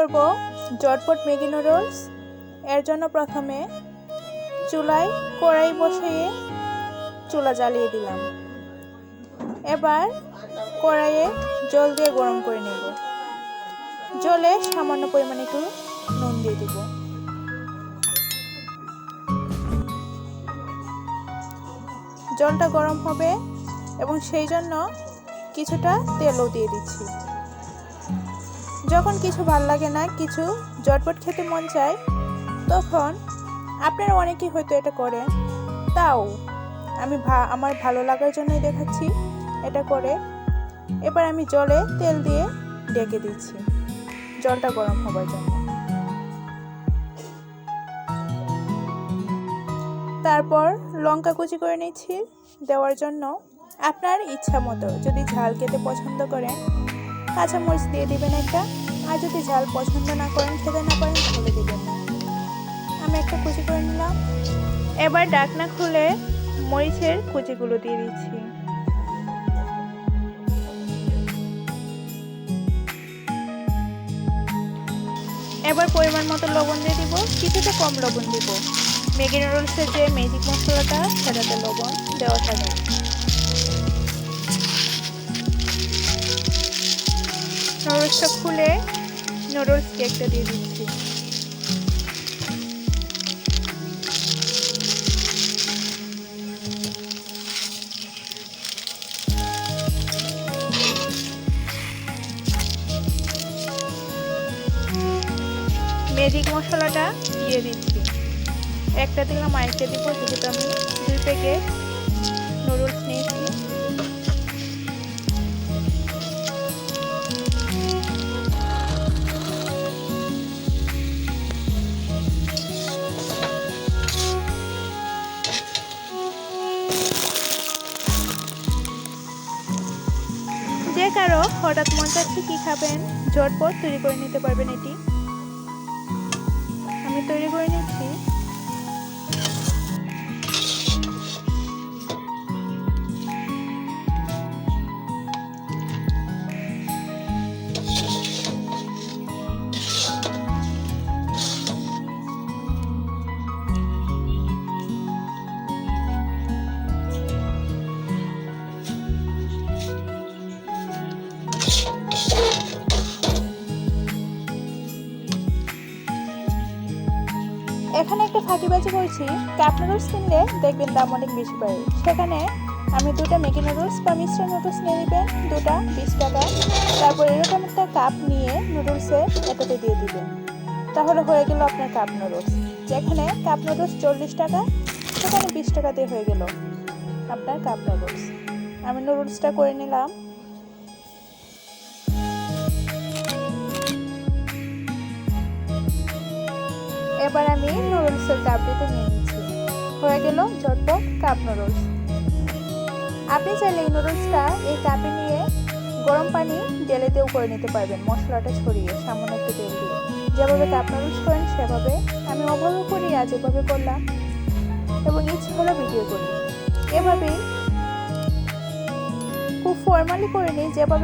করব ঝটপট Maggi noodles. এর জন্য প্রথমে চুলায় কড়াই বসিয়ে চুলা জ্বালিয়ে দিলাম। এবার কড়াইয়ে জল দিয়ে গরম করে নেব। জলে সামান্য পরিমাণে একটু নুন দিয়ে দিব। জলটা গরম হবে এবং সেই জন্য কিছুটা তেলও দিয়ে দিচ্ছি। যখন কিছু ভাল লাগে না, কিছু ঝটপট খেতে মন চায়, তখন আপনারা অনেকেই হয়তো এটা করেন, তাও আমি আমার ভালো লাগার জন্যই দেখাচ্ছি এটা করে। এবার আমি জলে তেল দিয়ে ঢেকে দিচ্ছি জলটা গরম হবার জন্য। তারপর লঙ্কা কুচি করে নিচ্ছি দেওয়ার জন্য। আপনার ইচ্ছা মতো, যদি ঝাল খেতে পছন্দ করেন কাঁচামরিচ দিয়ে দিবেন একটা, আর যদি ঝাল পছন্দ না করেন, খেতে না পারেন, তাহলে দিবেন না। আমি একটা কুচি করে নিলাম। এবার ঢাকনা খুলে মরিচের কুচিগুলো দিয়ে দিচ্ছি। এবার পরিমাণ মতো লবণ দিয়ে দিব, কিছুটা কম লবণ দিব। ম্যাগি নুডলসের যে ম্যাজিক মশলাটা, সেটাতে লবণ দেওয়া থাকে। নুডলসটা খুলে নুডলস কেকটা দিয়ে দিচ্ছি। ম্যাজিক মশলাটা দিয়ে দিচ্ছি। একটা দিলাম, আরেকটা দিব, যেহেতু আমি 2 প্যাকেট নুডলস নিয়েছি। যে কারো হঠাৎ মন চাচ্ছে কি খাবেন, ঝটপট তৈরি করে নিতে পারবেন এটি। আমি তৈরি করে নিচ্ছি। এখানে একটা ফাঁকিবাজি করছি, কাপ নুডলস কিনলে দেখবেন দাম অনেক বেশি পায়। সেখানে আমি 2টা ম্যাগি নুডলস বা মিশ্র নুডলস নিয়ে নেবেন, 2টা 20 টাকা। তারপর এরকম একটা কাপ নিয়ে নুডলসে এটাতে দিয়ে দিবেন, তাহলে হয়ে গেল আপনার কাপ নুডলস। যেখানে কাপ নুডলস 40 টাকা, সেখানে 20 টাকা দিয়ে হয়ে গেল আপনার কাপ নুডলস। আমি নুডলসটা করে নিলাম। এবার আমি নুডলসের কাপটিতে নিয়ে নিচ্ছি। হয়ে গেল ঝটপট কাপ নুডলস। আপনি চাইলে এই নুডলসটা এই কাপে নিয়ে গরম পানি ঢেলেতেও করে নিতে পারবেন, মশলাটা ছড়িয়ে সামান্য একটু তেল দিয়ে। যেভাবে কাপ নুডলস করেন সেভাবে, আমি ওভাবে করি, আজ এভাবে করলাম এবং ইচ্ছে হলো ভিডিও করি। এভাবেই খুব ফর্মালি করে নিই, যেভাবে